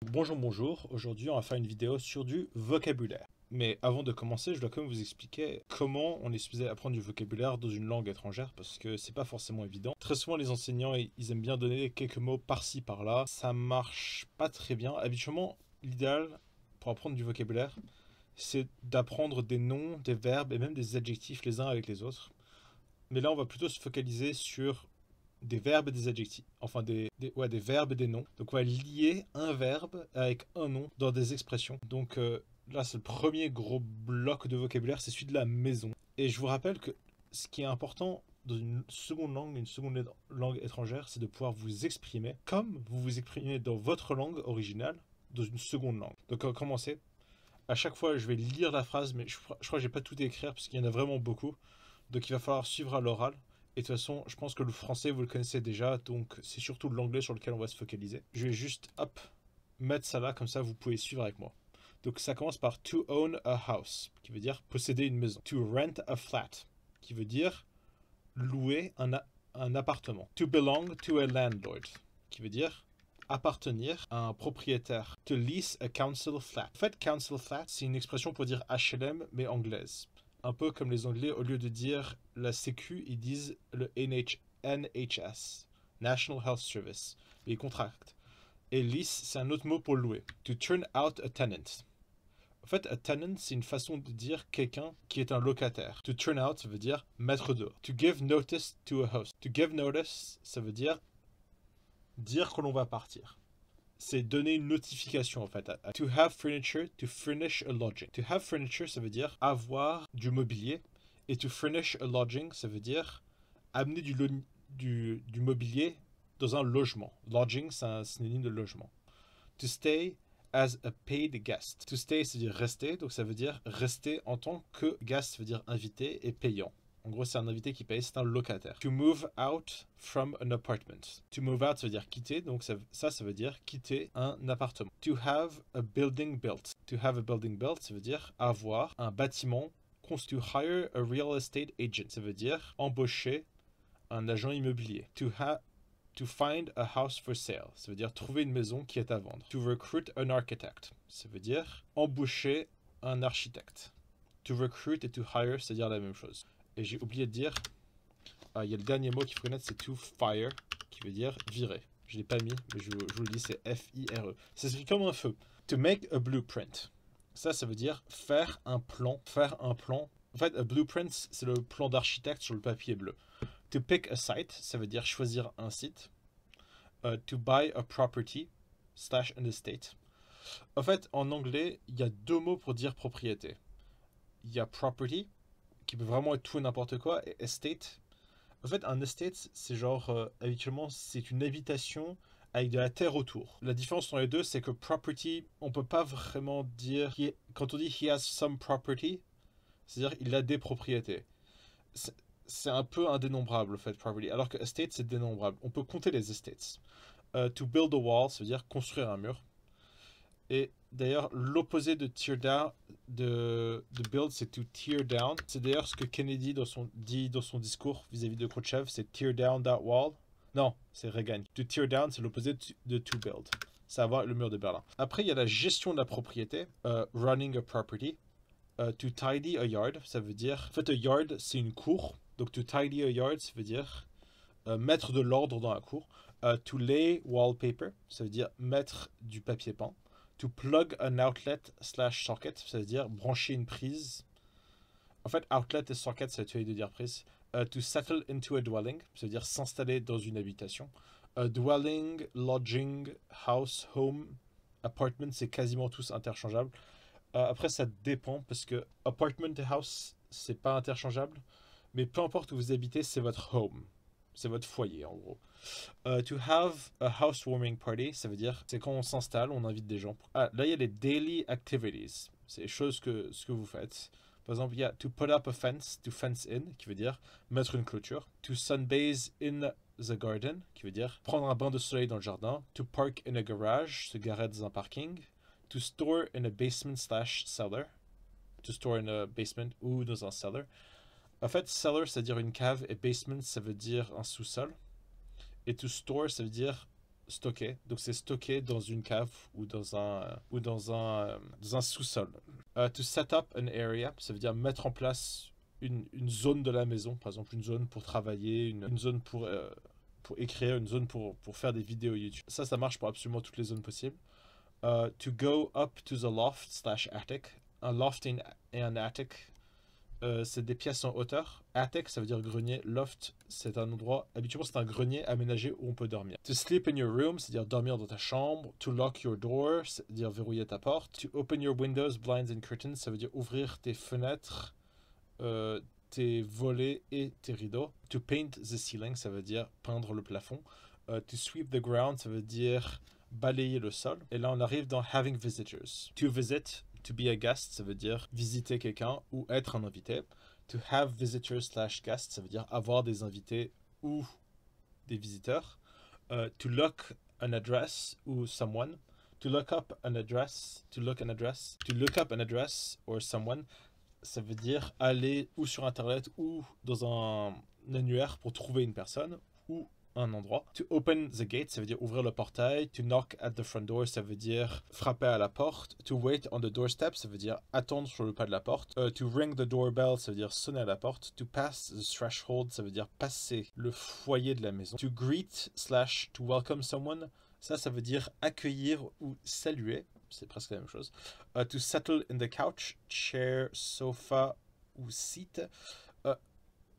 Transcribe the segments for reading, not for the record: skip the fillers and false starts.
Bonjour, aujourd'hui on va faire une vidéo sur du vocabulaire. Mais avant de commencer, je dois quand même vous expliquer comment on est supposé apprendre du vocabulaire dans une langue étrangère parce que c'est pas forcément évident. Très souvent les enseignants ils aiment bien donner quelques mots par-ci par-là. Ça marche pas très bien. Habituellement, l'idéal pour apprendre du vocabulaire, c'est d'apprendre des noms, des verbes et même des adjectifs les uns avec les autres. Mais là on va plutôt se focaliser sur des verbes et des adjectifs. Enfin, des verbes et des noms. Donc, on va lier un verbe avec un nom dans des expressions. Donc, là, c'est le premier gros bloc de vocabulaire, c'est celui de la maison. Et je vous rappelle que ce qui est important dans une seconde langue étrangère, c'est de pouvoir vous exprimer comme vous vous exprimez dans votre langue originale dans une seconde langue. Donc, on va commencer. À chaque fois, je vais lire la phrase, mais je crois que je vais pas tout écrire parce qu'il y en a vraiment beaucoup. Donc il va falloir suivre à l'oral. Et de toute façon, je pense que le français, vous le connaissez déjà, donc c'est surtout l'anglais sur lequel on va se focaliser. Je vais juste, hop, mettre ça là, comme ça vous pouvez suivre avec moi. Donc ça commence par to own a house, qui veut dire posséder une maison. To rent a flat, qui veut dire louer un appartement. To belong to a landlord, qui veut dire appartenir à un propriétaire. To lease a council flat. En fait, council flat, c'est une expression pour dire HLM, mais anglaise. Un peu comme les Anglais, au lieu de dire la Sécu, ils disent le NHS, National Health Service. Et ils contractent. Et lease, c'est un autre mot pour louer. To turn out a tenant. En fait, a tenant, c'est une façon de dire quelqu'un qui est un locataire. To turn out, ça veut dire mettre dehors. To give notice to a host. To give notice, ça veut dire que l'on va partir. C'est donner une notification en fait. To have furniture, to furnish a lodging. To have furniture, ça veut dire avoir du mobilier. Et to furnish a lodging, ça veut dire amener du mobilier dans un logement. Lodging, c'est un synonyme de logement. To stay as a paid guest. To stay, c'est dire rester, donc ça veut dire rester en tant que guest, ça veut dire invité et payant. En gros, c'est un invité qui paye, c'est un locataire. To move out from an apartment. To move out, ça veut dire quitter, donc ça veut dire quitter un appartement. To have a building built. To have a building built, ça veut dire avoir un bâtiment construit. To hire a real estate agent, ça veut dire embaucher un agent immobilier. To find a house for sale, ça veut dire trouver une maison qui est à vendre. To recruit an architect, ça veut dire embaucher un architecte. To recruit et to hire, c'est-à-dire la même chose. Et j'ai oublié de dire, il y a le dernier mot qu'il faut connaître, c'est to fire, qui veut dire virer. Je ne l'ai pas mis, mais je vous le dis, c'est F-I-R-E. Ça s'écrit comme un feu. To make a blueprint. Ça veut dire faire un plan. Faire un plan. En fait, a blueprint, c'est le plan d'architecte sur le papier bleu. To pick a site, ça veut dire choisir un site. To buy a property / an estate. En fait, en anglais, il y a deux mots pour dire propriété. Il y a property, qui peut vraiment être tout et n'importe quoi, et estate. En fait, un estate, c'est genre, habituellement, c'est une habitation avec de la terre autour. La différence entre les deux, c'est que property, on peut pas vraiment dire, quand on dit he has some property, c'est-à-dire il a des propriétés. C'est un peu indénombrable, le fait, property, alors que estate, c'est dénombrable. On peut compter les estates. To build a wall, ça veut dire construire un mur. Et d'ailleurs, l'opposé de tear down, de build, c'est to tear down. C'est d'ailleurs ce que Kennedy dit dans son discours vis-à-vis de Khrouchtchev, c'est tear down that wall. Non, c'est Reagan. To tear down, c'est l'opposé de to build. Ça va le mur de Berlin. Après, il y a la gestion de la propriété, running a property. To tidy a yard, ça veut dire... En fait, a yard, c'est une cour. Donc, to tidy a yard, ça veut dire mettre de l'ordre dans la cour. To lay wallpaper, ça veut dire mettre du papier peint. To plug an outlet / socket, ça veut dire brancher une prise. En fait, outlet et socket, ça veut dire prise. To settle into a dwelling, ça veut dire s'installer dans une habitation. Dwelling, lodging, house, home, apartment, c'est quasiment tous interchangeables. Après, ça dépend parce que apartment et house, c'est pas interchangeable. Mais peu importe où vous habitez, c'est votre home. C'est votre foyer, en gros. To have a housewarming party, ça veut dire c'est quand on s'installe, on invite des gens. Ah, là, il y a les daily activities. C'est les choses que vous faites. Par exemple, il y a to put up a fence, to fence in, qui veut dire mettre une clôture. To sunbathe in the garden, qui veut dire prendre un bain de soleil dans le jardin. To park in a garage, se garer dans un parking. To store in a basement / cellar. To store in a basement ou dans un cellar. En fait, cellar, ça veut dire une cave, et basement, ça veut dire un sous-sol. Et to store, ça veut dire stocker. Donc c'est stocké dans une cave ou dans un sous-sol. To set up an area, ça veut dire mettre en place une zone de la maison, par exemple une zone pour travailler, une zone pour écrire, une zone pour faire des vidéos YouTube. Ça marche pour absolument toutes les zones possibles. To go up to the loft slash attic. Un loft et un attic, c'est des pièces en hauteur. Attic, ça veut dire grenier. Loft, c'est un endroit, habituellement c'est un grenier aménagé où on peut dormir. To sleep in your room, c'est-à-dire dormir dans ta chambre. To lock your door, c'est-à-dire verrouiller ta porte. To open your windows, blinds and curtains, ça veut dire ouvrir tes fenêtres, tes volets et tes rideaux. To paint the ceiling, ça veut dire peindre le plafond. To sweep the ground, ça veut dire balayer le sol. Et là, on arrive dans having visitors. To visit, to be a guest, ça veut dire visiter quelqu'un ou être un invité. To have visitors slash guests, ça veut dire avoir des invités ou des visiteurs. To look an address ou someone. To look up an address, to look up an address or someone, ça veut dire aller ou sur internet ou dans un annuaire pour trouver une personne ou un endroit. To open the gate, ça veut dire ouvrir le portail. To knock at the front door, ça veut dire frapper à la porte. To wait on the doorstep, ça veut dire attendre sur le pas de la porte. To ring the doorbell, ça veut dire sonner à la porte. To pass the threshold, ça veut dire passer le foyer de la maison. To greet slash to welcome someone, ça veut dire accueillir ou saluer. C'est presque la même chose. To settle in the couch, chair, sofa ou seat.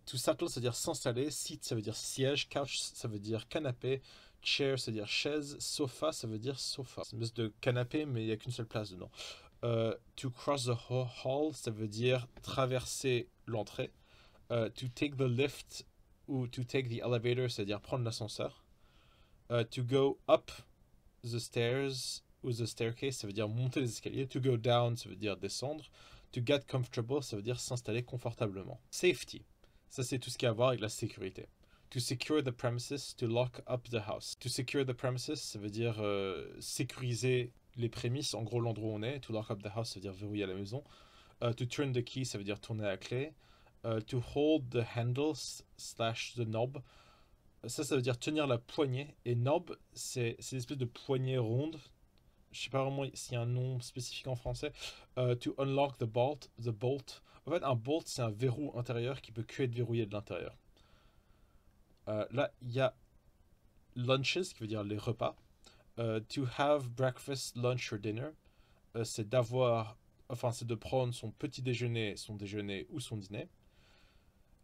To settle, ça veut dire s'installer. Seat, ça veut dire siège. Couch, ça veut dire canapé. Chair, ça veut dire chaise. Sofa, ça veut dire sofa. C'est une espèce de canapé, mais il n'y a qu'une seule place dedans. To cross the hall, ça veut dire traverser l'entrée. To take the lift ou to take the elevator, ça veut dire prendre l'ascenseur. To go up the stairs ou the staircase, ça veut dire monter les escaliers. To go down, ça veut dire descendre. To get comfortable, ça veut dire s'installer confortablement. Safety, ça c'est tout ce qui a à voir avec la sécurité. To secure the premises, to lock up the house. To secure the premises, ça veut dire sécuriser les prémices, en gros l'endroit où on est. To lock up the house, ça veut dire verrouiller la maison. To turn the key, ça veut dire tourner la clé. To hold the handles slash the knob, ça veut dire tenir la poignée. Et knob, c'est une espèce de poignée ronde. Je sais pas vraiment s'il y a un nom spécifique en français. To unlock the bolt. En fait, un bolt, c'est un verrou intérieur qui peut que être verrouillé de l'intérieur. Là, il y a lunches, qui veut dire les repas. To have breakfast, lunch or dinner, c'est de prendre son petit déjeuner, son déjeuner ou son dîner.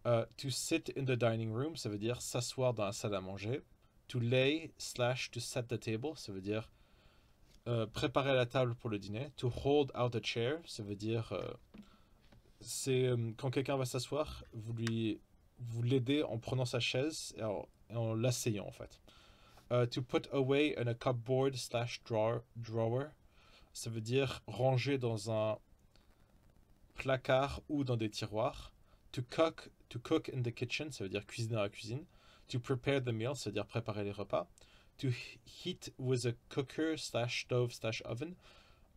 To sit in the dining room, ça veut dire s'asseoir dans la salle à manger. To lay slash to set the table, ça veut dire préparer la table pour le dîner. To hold out a chair, ça veut dire quand quelqu'un va s'asseoir, vous l'aidez en prenant sa chaise et en l'asseyant en fait. To put away in a cupboard slash drawer, ça veut dire ranger dans un placard ou dans des tiroirs. To cook in the kitchen, ça veut dire cuisiner dans la cuisine. To prepare the meal, ça veut dire préparer les repas. To heat with a cooker slash stove slash oven.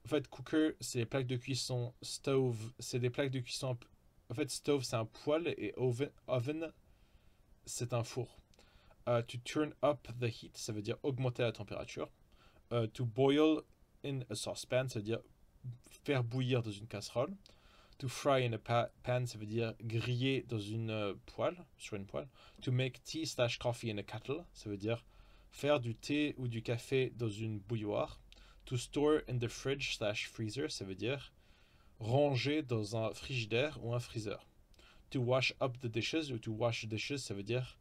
En fait, cooker, c'est les plaques de cuisson. Stove, c'est des plaques de cuisson. En fait, stove, c'est un poêle et oven, c'est un four. To turn up the heat, ça veut dire augmenter la température. To boil in a saucepan, ça veut dire faire bouillir dans une casserole. To fry in a pan, ça veut dire griller dans une poêle, sur une poêle. To make tea slash coffee in a kettle, ça veut dire faire du thé ou du café dans une bouilloire. To store in the fridge slash freezer, ça veut dire ranger dans un frigidaire ou un freezer. To wash up the dishes ou to wash the dishes, ça veut dire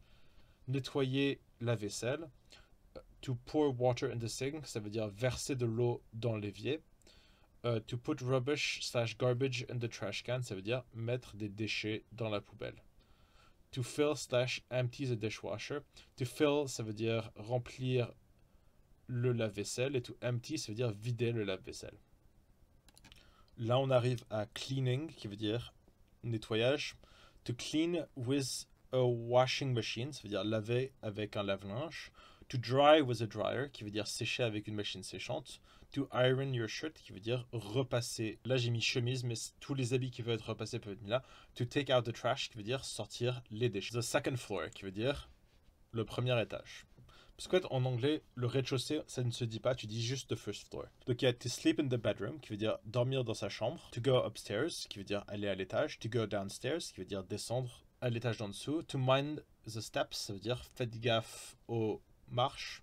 nettoyer la vaisselle. To pour water in the sink, ça veut dire verser de l'eau dans l'évier. To put rubbish slash garbage in the trash can, ça veut dire mettre des déchets dans la poubelle. To fill slash empty the dishwasher. To fill, ça veut dire remplir le lave-vaisselle. Et to empty, ça veut dire vider le lave-vaisselle. Là, on arrive à cleaning, qui veut dire nettoyage. To clean with a washing machine, ça veut dire laver avec un lave-linge. To dry with a dryer, qui veut dire sécher avec une machine séchante. To iron your shirt, qui veut dire repasser. Là, j'ai mis chemise, mais tous les habits qui veulent être repassés peuvent être mis là. To take out the trash, qui veut dire sortir les déchets. The second floor, qui veut dire le premier étage. Parce qu'en anglais, le rez-de-chaussée, ça ne se dit pas, tu dis juste the first floor. Donc il y a to sleep in the bedroom, qui veut dire dormir dans sa chambre. To go upstairs, qui veut dire aller à l'étage. To go downstairs, qui veut dire descendre à l'étage d'en dessous. To mind the steps, ça veut dire faites gaffe aux marches.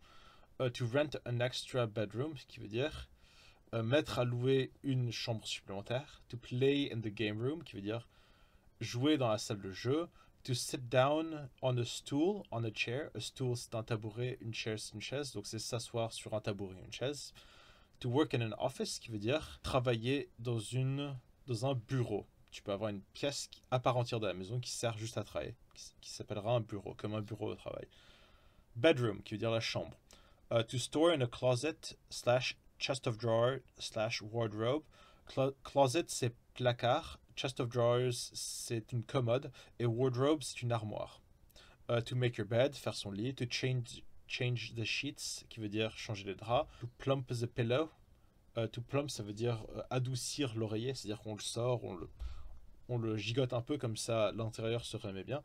To rent an extra bedroom, qui veut dire mettre à louer une chambre supplémentaire. To play in the game room, qui veut dire jouer dans la salle de jeu. To sit down on a stool, on a chair. A stool, c'est un tabouret, une chair, c'est une chaise. Donc, c'est s'asseoir sur un tabouret, une chaise. To work in an office, qui veut dire travailler dans un bureau. Tu peux avoir une pièce à part entière de la maison qui sert juste à travailler, qui s'appellera un bureau, comme un bureau de travail. Bedroom, qui veut dire la chambre. To store in a closet slash chest of drawers slash wardrobe. Closet, c'est placard. Chest of drawers, c'est une commode. Et wardrobe, c'est une armoire. To make your bed, faire son lit. To change the sheets, qui veut dire changer les draps. To plump the pillow. To plump, ça veut dire adoucir l'oreiller, c'est-à-dire qu'on le sort, on le gigote un peu, comme ça l'intérieur se remet bien.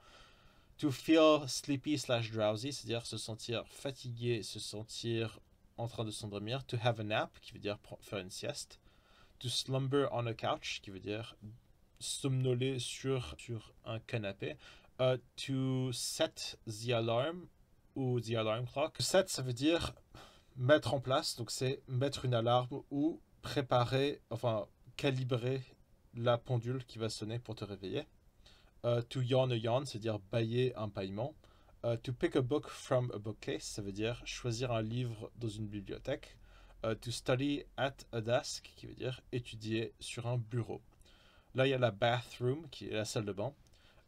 To feel sleepy slash drowsy, c'est-à-dire se sentir fatigué, se sentir en train de s'endormir. To have a nap, qui veut dire faire une sieste. To slumber on a couch, qui veut dire somnoler sur un canapé. To set the alarm ou the alarm clock. Set, ça veut dire mettre en place, donc c'est mettre une alarme ou préparer, enfin calibrer la pendule qui va sonner pour te réveiller. To yawn a yawn, c'est-à-dire bâiller un bâillement. To pick a book from a bookcase, ça veut dire choisir un livre dans une bibliothèque. To study at a desk, qui veut dire étudier sur un bureau. Là, il y a la bathroom, qui est la salle de bain.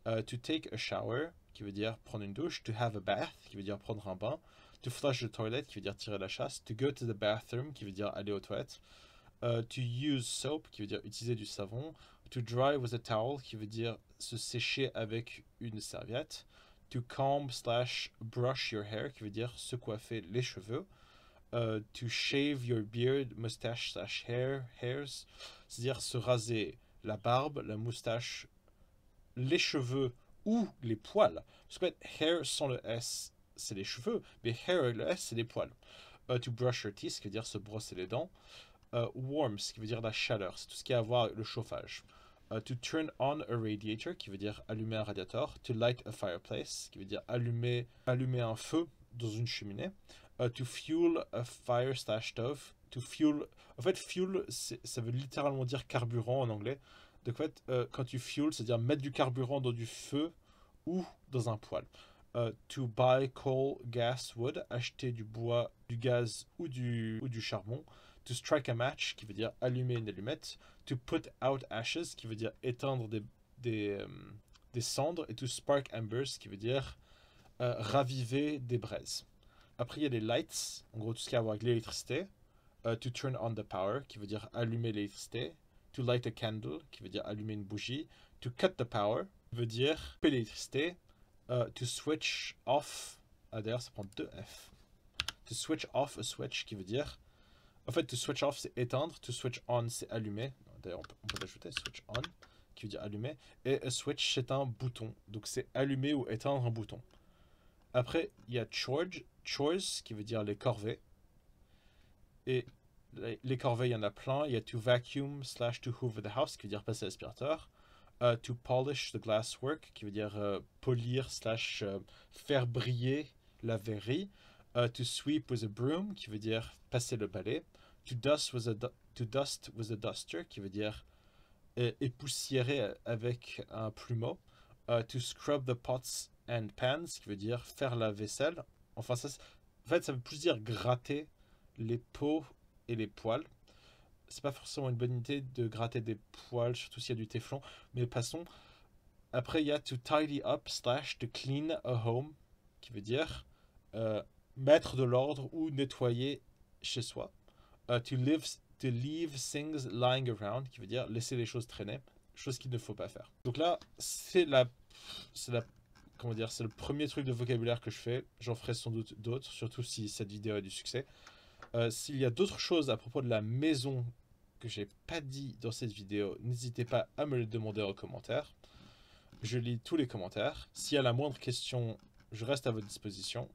To take a shower, qui veut dire prendre une douche. To have a bath, qui veut dire prendre un bain. To flush the toilet, qui veut dire tirer la chasse. To go to the bathroom, qui veut dire aller aux toilettes. To use soap, qui veut dire utiliser du savon. To dry with a towel, qui veut dire se sécher avec une serviette. To comb slash brush your hair, qui veut dire se coiffer les cheveux. To shave your beard, mustache slash hairs, c'est-à-dire se raser la barbe, la moustache, les cheveux ou les poils. Parce que hair sans le S, c'est les cheveux, mais hair avec le S, c'est les poils. To brush your teeth, ce qui veut dire se brosser les dents. Warm, ce qui veut dire la chaleur, c'est tout ce qui a à voir avec le chauffage. To turn on a radiator, qui veut dire allumer un radiateur. To light a fireplace, qui veut dire allumer un feu dans une cheminée. To fuel a fire slash stove. To fuel, en fait, fuel, ça veut littéralement dire carburant en anglais. Donc en fait, quand tu fuel, c'est-à-dire mettre du carburant dans du feu ou dans un poêle. To buy coal, gas, wood, acheter du bois, du gaz ou du charbon. To strike a match, qui veut dire allumer une allumette. To put out ashes, qui veut dire éteindre des cendres. Et to spark embers, qui veut dire raviver des braises. Après, il y a les lights, en gros tout ce qui a à voir avec l'électricité. To turn on the power, qui veut dire allumer l'électricité. To light a candle, qui veut dire allumer une bougie. To cut the power, qui veut dire couper l'électricité. To switch off, d'ailleurs ça prend 2 F. To switch off a switch, qui veut dire, en fait, to switch off c'est éteindre, to switch on c'est allumer. D'ailleurs on peut l'ajouter, switch on, qui veut dire allumer. Et a switch c'est un bouton, donc c'est allumer ou éteindre un bouton. Après, il y a chores, qui veut dire les corvées. Et les corvées, il y en a plein. Il y a to vacuum slash to hoover the house, qui veut dire passer l'aspirateur. To polish the glasswork, qui veut dire polir slash faire briller la verrerie. To sweep with a broom, qui veut dire passer le balai. To dust with a duster, qui veut dire époussiérer avec un plumeau. To scrub the pots and pans, qui veut dire faire la vaisselle. Enfin, ça veut plus dire gratter les pots et les poêles. C'est pas forcément une bonne idée de gratter des poêles, surtout s'il y a du téflon, mais passons. Après, il y a to tidy up slash to clean a home, qui veut dire mettre de l'ordre ou nettoyer chez soi. To leave things lying around, qui veut dire laisser les choses traîner, chose qu'il ne faut pas faire. Donc là, c'est le premier truc de vocabulaire que je fais. J'en ferai sans doute d'autres, surtout si cette vidéo a du succès. S'il y a d'autres choses à propos de la maison que j'ai pas dit dans cette vidéo, n'hésitez pas à me le demander en commentaire. Je lis tous les commentaires. S'il y a la moindre question, je reste à votre disposition.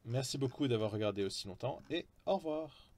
Merci beaucoup d'avoir regardé aussi longtemps et au revoir.